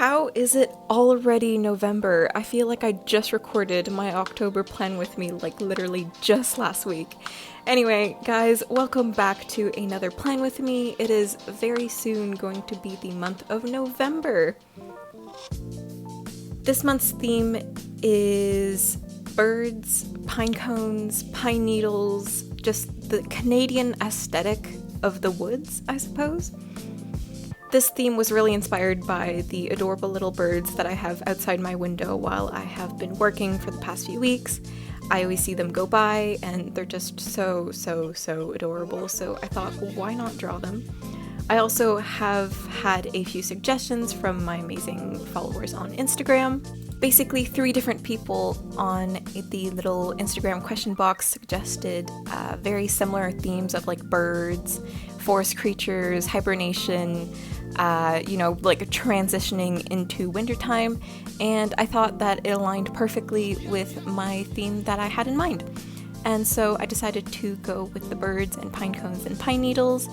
How is it already November? I feel like I just recorded my October plan with me like literally just last week. Anyway, guys, welcome back to another plan with me. It is very soon going to be the month of November. This month's theme is birds, pine cones, pine needles, just the Canadian aesthetic of the woods, I suppose. This theme was really inspired by the adorable little birds that I have outside my window while I have been working for the past few weeks. I always see them go by and they're just so adorable, so I thought, why not draw them? I also have had a few suggestions from my amazing followers on Instagram. Basically, 3 different people on the little Instagram question box suggested very similar themes of like birds, forest creatures, hibernation, like transitioning into wintertime, and I thought that it aligned perfectly with my theme that I had in mind. And so I decided to go with the birds and pine cones and pine needles,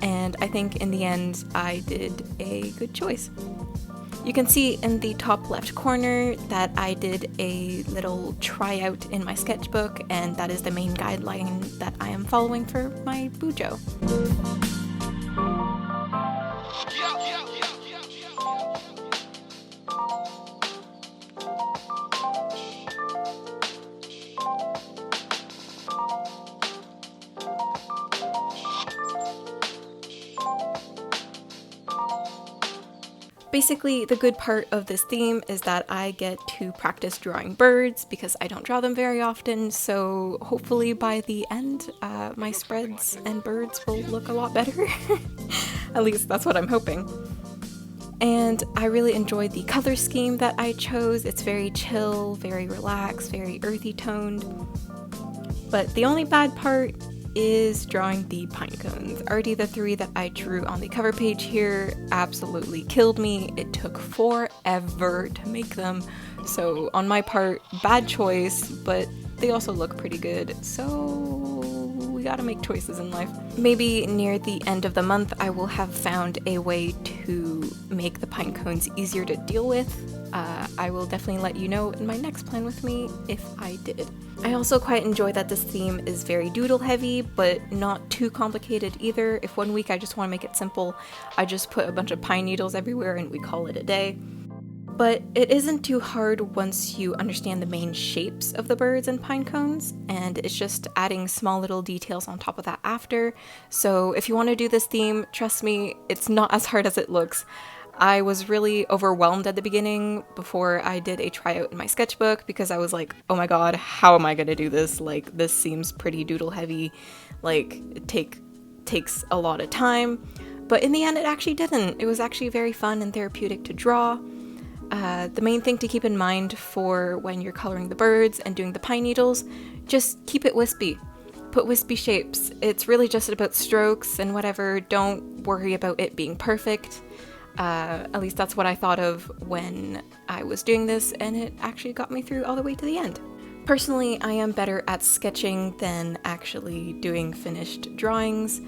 and I think in the end I did a good choice. You can see in the top left corner that I did a little tryout in my sketchbook, and that is the main guideline that I am following for my bujo. Basically, the good part of this theme is that I get to practice drawing birds because I don't draw them very often, so hopefully by the end, my spreads and birds will look a lot better. At least that's what I'm hoping. And I really enjoyed the color scheme that I chose. It's very chill, very relaxed, very earthy toned. But the only bad part is drawing the pine cones. Already the 3 that I drew on the cover page here absolutely killed me. It took forever to make them. So on my part, bad choice, but they also look pretty good. So we gotta make choices in life. Maybe near the end of the month, I will have found a way to make the pine cones easier to deal with. I will definitely let you know in my next plan with me if I did. I also quite enjoy that this theme is very doodle heavy, but not too complicated either. If one week I just want to make it simple, I just put a bunch of pine needles everywhere and we call it a day. But it isn't too hard once you understand the main shapes of the birds and pine cones, and it's just adding small little details on top of that after. So if you want to do this theme, trust me, it's not as hard as it looks. I was really overwhelmed at the beginning before I did a tryout in my sketchbook because I was like, oh my god, how am I gonna do this? Like, this seems pretty doodle heavy, like, it takes a lot of time. But in the end, it actually didn't. It was actually very fun and therapeutic to draw. The main thing to keep in mind for when you're coloring the birds and doing the pine needles, just keep it wispy. Put wispy shapes. It's really just about strokes and whatever. Don't worry about it being perfect. At least that's what I thought of when I was doing this, and it actually got me through all the way to the end. Personally, I am better at sketching than actually doing finished drawings,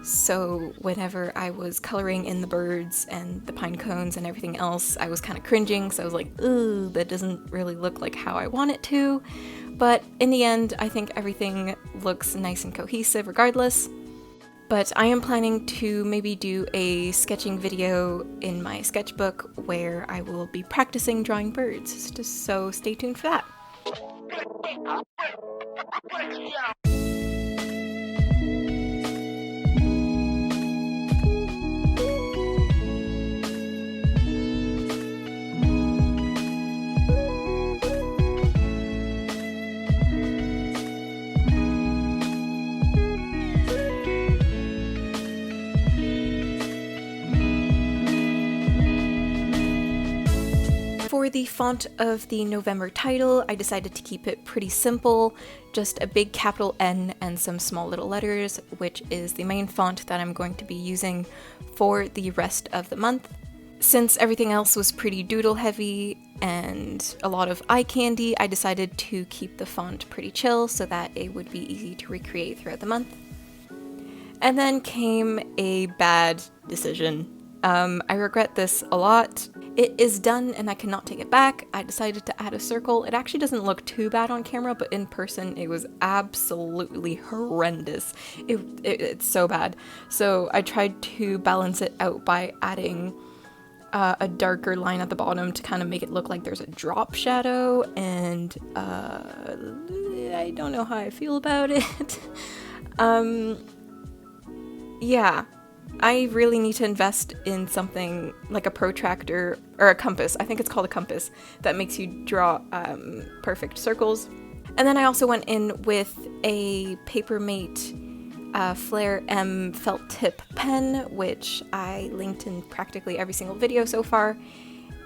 so whenever I was coloring in the birds and the pine cones and everything else, I was kind of cringing, so I was like, ooh, that doesn't really look like how I want it to. But in the end, I think everything looks nice and cohesive regardless. But I am planning to maybe do a sketching video in my sketchbook where I will be practicing drawing birds, so stay tuned for that. For the font of the November title, I decided to keep it pretty simple, just a big capital N and some small little letters, which is the main font that I'm going to be using for the rest of the month. Since everything else was pretty doodle heavy and a lot of eye candy, I decided to keep the font pretty chill so that it would be easy to recreate throughout the month. And then came a bad decision. I regret this a lot. It is done and I cannot take it back. I decided to add a circle. It actually doesn't look too bad on camera, but in person it was absolutely horrendous. It's so bad. So I tried to balance it out by adding a darker line at the bottom to kind of make it look like there's a drop shadow, and I don't know how I feel about it. Yeah, I really need to invest in something like a protractor or a compass. I think it's called a compass that makes you draw perfect circles. And then I also went in with a Papermate Flair M felt tip pen, which I linked in practically every single video so far,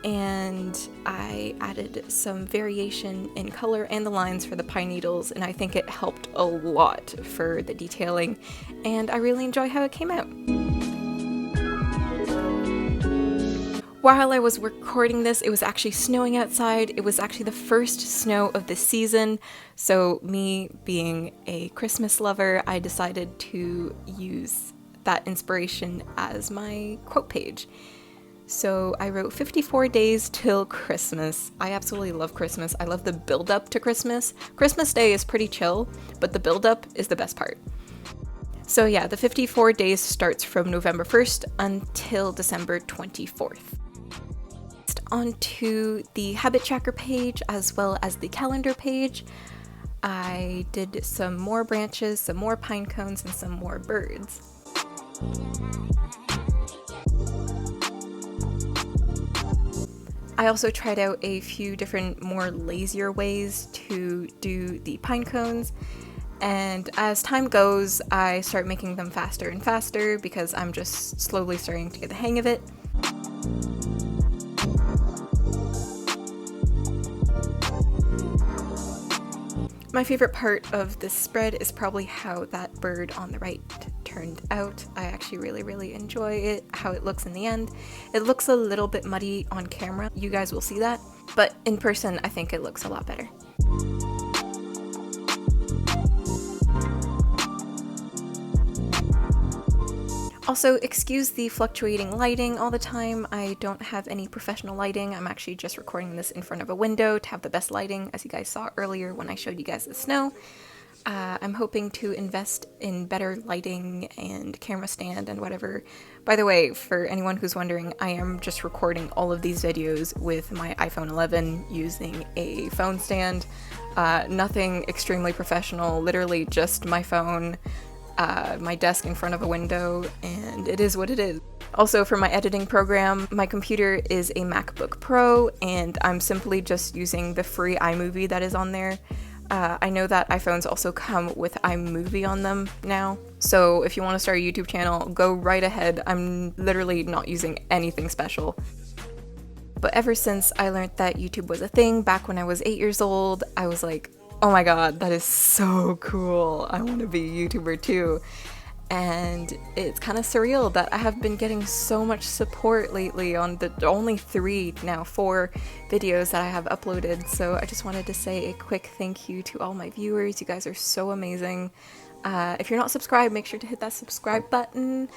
and I added some variation in color and the lines for the pine needles, and I think it helped a lot for the detailing, and I really enjoy how it came out. While I was recording this, it was actually snowing outside. It was actually the first snow of the season, so me being a Christmas lover, I decided to use that inspiration as my quote page. So I wrote 54 days till Christmas. I absolutely love Christmas. I love the build up to Christmas. Christmas Day is pretty chill, but the build up is the best part. So yeah, the 54 days starts from November 1st until December 24th. Onto the habit tracker page as well as the calendar page. I did some more branches, some more pine cones, and some more birds. I also tried out a few different more lazier ways to do the pine cones, and as time goes I start making them faster and faster because I'm just slowly starting to get the hang of it. My favorite part of this spread is probably how that bird on the right turned out. I actually really enjoy it, how it looks in the end. It looks a little bit muddy on camera, you guys will see that, but in person I think it looks a lot better. Also, excuse the fluctuating lighting all the time. I don't have any professional lighting. I'm actually just recording this in front of a window to have the best lighting, as you guys saw earlier when I showed you guys the snow. I'm hoping to invest in better lighting and camera stand and whatever. By the way, for anyone who's wondering, I am just recording all of these videos with my iPhone 11 using a phone stand. Nothing extremely professional, literally just my phone, my desk in front of a window, and it is what it is. Also, for my editing program, my computer is a MacBook Pro, and I'm simply just using the free iMovie that is on there. I know that iPhones also come with iMovie on them now, so if you want to start a YouTube channel, go right ahead. I'm literally not using anything special. But ever since I learned that YouTube was a thing back when I was 8 years old, I was like, oh my god, that is so cool. I want to be a YouTuber too. And it's kind of surreal that I have been getting so much support lately on the only 4 videos that I have uploaded. So I just wanted to say a quick thank you to all my viewers. You guys are so amazing. If you're not subscribed, make sure to hit that subscribe button.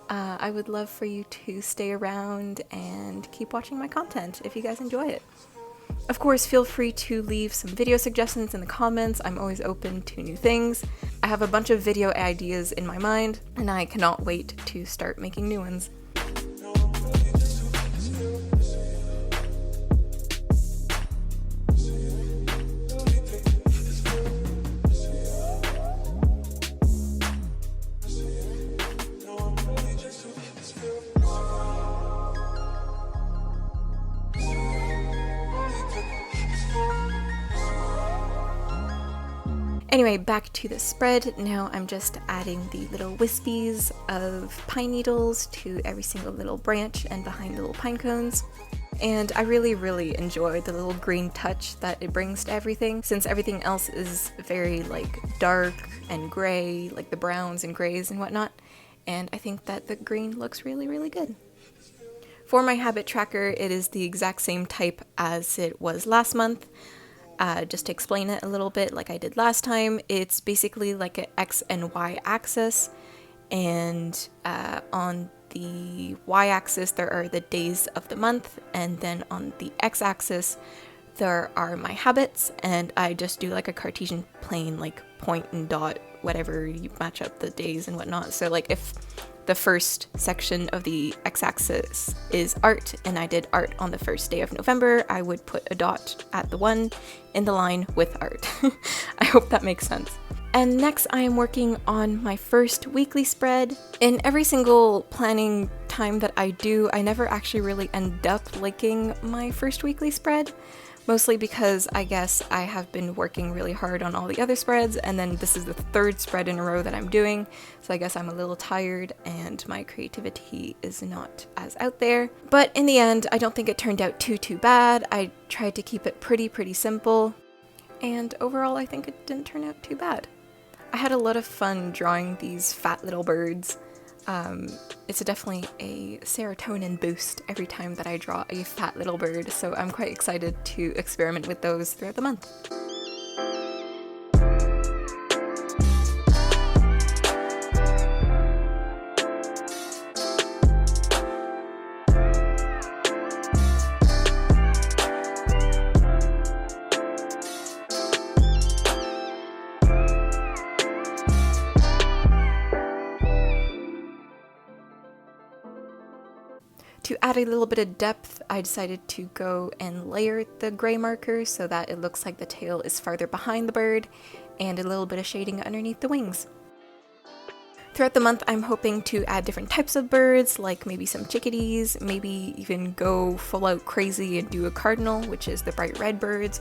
I would love for you to stay around and keep watching my content if you guys enjoy it. Of course, feel free to leave some video suggestions in the comments. I'm always open to new things. I have a bunch of video ideas in my mind, and I cannot wait to start making new ones. Anyway, back to the spread. Now I'm just adding the little wispies of pine needles to every single little branch and behind the little pine cones. And I really enjoy the little green touch that it brings to everything, since everything else is very like dark and gray, like the browns and grays and whatnot. And I think that the green looks really good. For my habit tracker, it is the exact same type as it was last month. Just to explain it a little bit like I did last time, it's basically like an X and Y axis, and on the y-axis there are the days of the month, and then on the x-axis there are my habits, and I just do like a Cartesian plane, like point and dot, whatever, you match up the days and whatnot. So like if the first section of the x-axis is art and I did art on the first day of November, I would put a dot at the one in the line with art. I hope that makes sense. And next I am working on my first weekly spread. In every single planning time that I do, I never actually really end up liking my first weekly spread. Mostly because I guess I have been working really hard on all the other spreads, and then this is the third spread in a row that I'm doing, so I guess I'm a little tired and my creativity is not as out there. But in the end, I don't think it turned out too bad. I tried to keep it pretty simple, and overall I think it didn't turn out too bad. I had a lot of fun drawing these fat little birds. It's definitely a serotonin boost every time that I draw a fat little bird, so I'm quite excited to experiment with those throughout the month. To add a little bit of depth, I decided to go and layer the gray marker so that it looks like the tail is farther behind the bird, and a little bit of shading underneath the wings. Throughout the month, I'm hoping to add different types of birds, like maybe some chickadees, maybe even go full out crazy and do a cardinal, which is the bright red birds,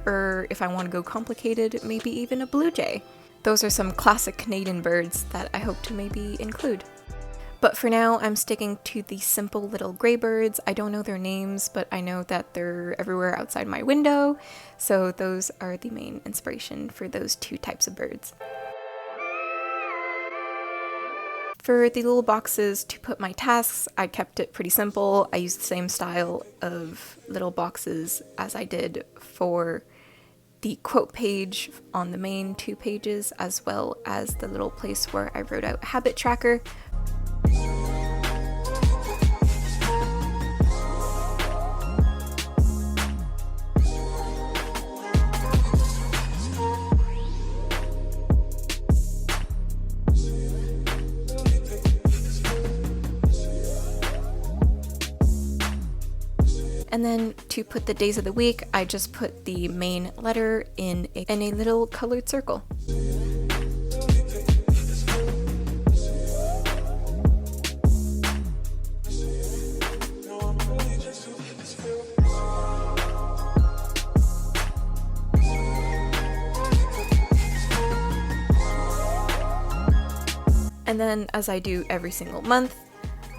or if I want to go complicated, maybe even a blue jay. Those are some classic Canadian birds that I hope to maybe include. But for now, I'm sticking to the simple little gray birds. I don't know their names, but I know that they're everywhere outside my window, so those are the main inspiration for those two types of birds. For the little boxes to put my tasks, I kept it pretty simple. I used the same style of little boxes as I did for the quote page on the main 2 pages, as well as the little place where I wrote out habit tracker. And then to put the days of the week, I just put the main letter in a little colored circle. And then, as I do every single month,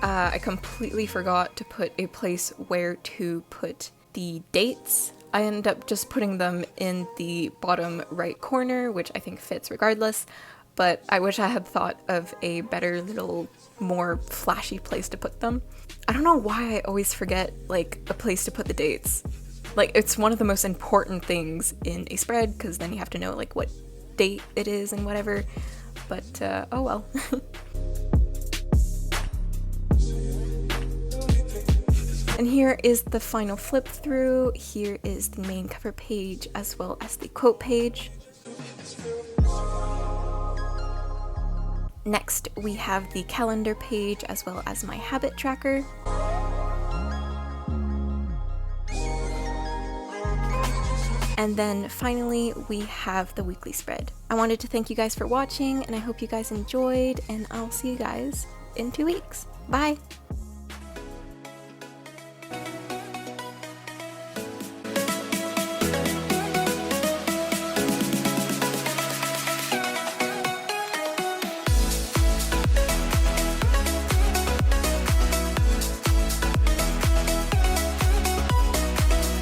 I completely forgot to put a place where to put the dates. I ended up just putting them in the bottom right corner, which I think fits regardless, but I wish I had thought of a better little, more flashy place to put them. I don't know why I always forget, like, a place to put the dates. Like, it's one of the most important things in a spread, because then you have to know, like, what date it is and whatever, but, oh well. And here is the final flip through. Here is the main cover page as well as the quote page. Next, we have the calendar page as well as my habit tracker. And then finally, we have the weekly spread. I wanted to thank you guys for watching, and I hope you guys enjoyed, and I'll see you guys in 2 weeks. Bye!